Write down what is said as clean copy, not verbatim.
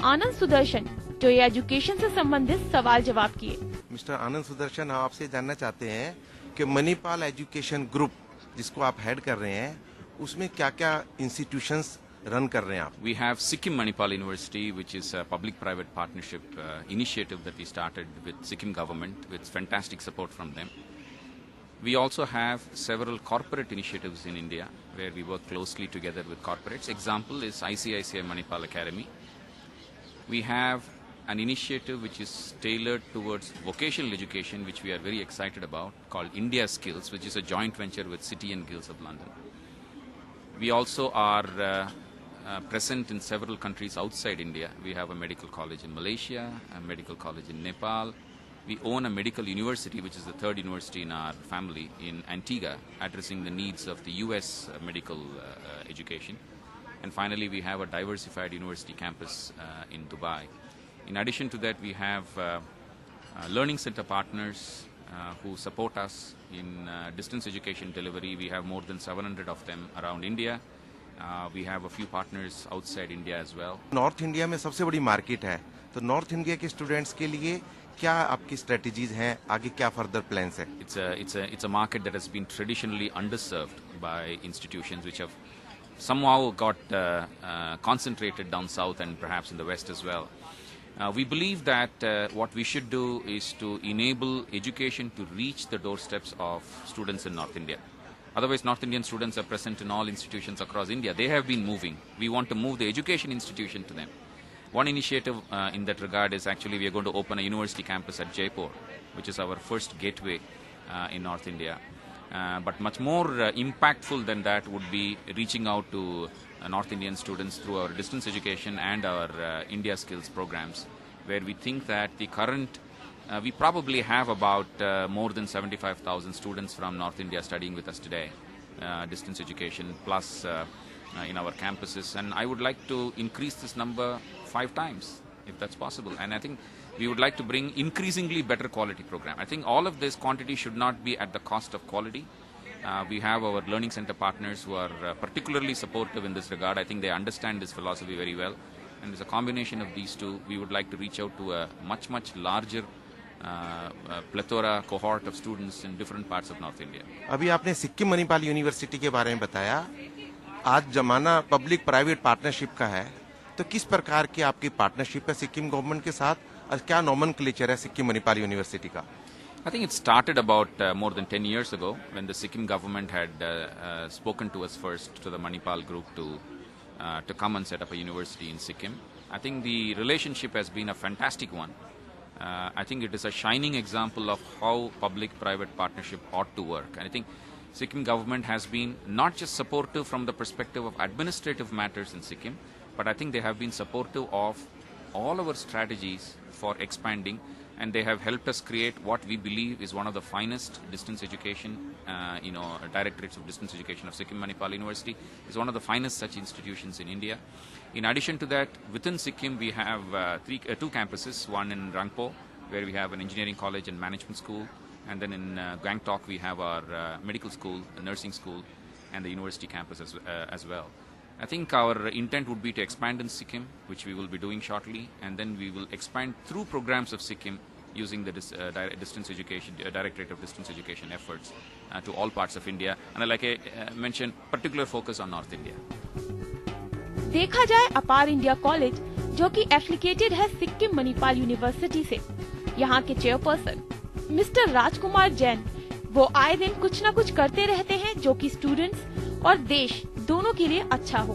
आनंद सुदर्शन, जो ये एजुकेशन से संबंधित सवाल जवाब किए। मिस्टर आनंद सुदर्शन, हम आपसे जानना चाहते हैं कि मणिपाल एजुकेशन ग्रुप जिसको आप हेड कर रहे हैं, उसमें क्या क्या इंस्टीट्यूशंस रन कर रहे हैं आप? We have Sikkim Manipal University, which is a public-private partnership initiative that we started with Sikkim government, with fantastic support from them. We also have several corporate initiatives in India where we work closely together with corporates. Example is ICICI Manipal Academy. We have an initiative which is tailored towards vocational education, which we are very excited about, called India Skills, which is a joint venture with City and Guilds of London. We also are present in several countries outside India. We have a medical college in Malaysia, a medical college in Nepal. We own a medical university, which is the third university in our family, in Antigua, addressing the needs of the US medical education. And finally, we have a diversified university campus in Dubai. In addition to that, we have learning center partners who support us in distance education delivery. We have more than 700 of them around India. We have a few partners outside India as well. North India में सबसे बड़ी market है, तो north India के students के लिए क्या आपकी स्ट्रेटजीज हैं, आगे क्या फर्दर प्लान्स हैं? It's a market that has been traditionally underserved by institutions which have somehow got concentrated down south and perhaps in the west as well. We believe that what we should do is to enable education to reach the doorsteps of students in North India. Otherwise, North Indian students are present in all institutions across India. They have been moving. We want to move the education institution to them. One initiative in that regard is actually we are going to open a university campus at Jaipur, which is our first gateway in North India. But much more impactful than that would be reaching out to North Indian students through our distance education and our India Skills programs, where we think that the current, we probably have about more than 75,000 students from North India studying with us today, distance education plus in our campuses. And I would like to increase this number 5 times, if that's possible. And I think we would like to bring increasingly better quality program. I think all of this quantity should not be at the cost of quality. We have our learning center partners who are particularly supportive in this regard. I think they understand this philosophy very well. And as a combination of these two, we would like to reach out to a much, much larger plethora cohort of students in different parts of North India. अभी आपने Sikkim Manipal university के बारे में बताया। आज जमाना public private partnership का है, तो किस प्रकार की आपकी पार्टनरशिप है सिक्किम गवर्नमेंट के साथ और क्या नॉमेनक्लेचर है सिक्किम मणिपाल यूनिवर्सिटी का? I think it started about more than 10 years ago when the Sikkim government had spoken to us first, to the Manipal group, to come and set up a university in Sikkim. I think the relationship has been a fantastic one. I think it is a shining example of how public-private partnership ought to work. And I think Sikkim government has been not just supportive from the perspective of administrative matters in Sikkim, but I think they have been supportive of all our strategies for expanding, and they have helped us create what we believe is one of the finest distance education, directorates of distance education of Sikkim Manipal University is one of the finest such institutions in India. In addition to that, within Sikkim we have 2 campuses, one in Rangpo, where we have an engineering college and management school, and then in Gangtok we have our medical school, a nursing school, and the university campus as well. I think our intent would be to expand in Sikkim, which we will be doing shortly, and then we will expand through programs of Sikkim using the distance education, Directorate of Distance Education efforts to all parts of India. And like I mentioned, particular focus on North India. देखा जाए अपार India college, जो कि affiliated है Sikkim Manipal university से, यहाँ के chairperson mister राजकुमार जैन, वो आए दिन कुछ न कुछ करते रहते हैं जो कि स्टूडेंट्स और देश दोनों के लिए अच्छा हो।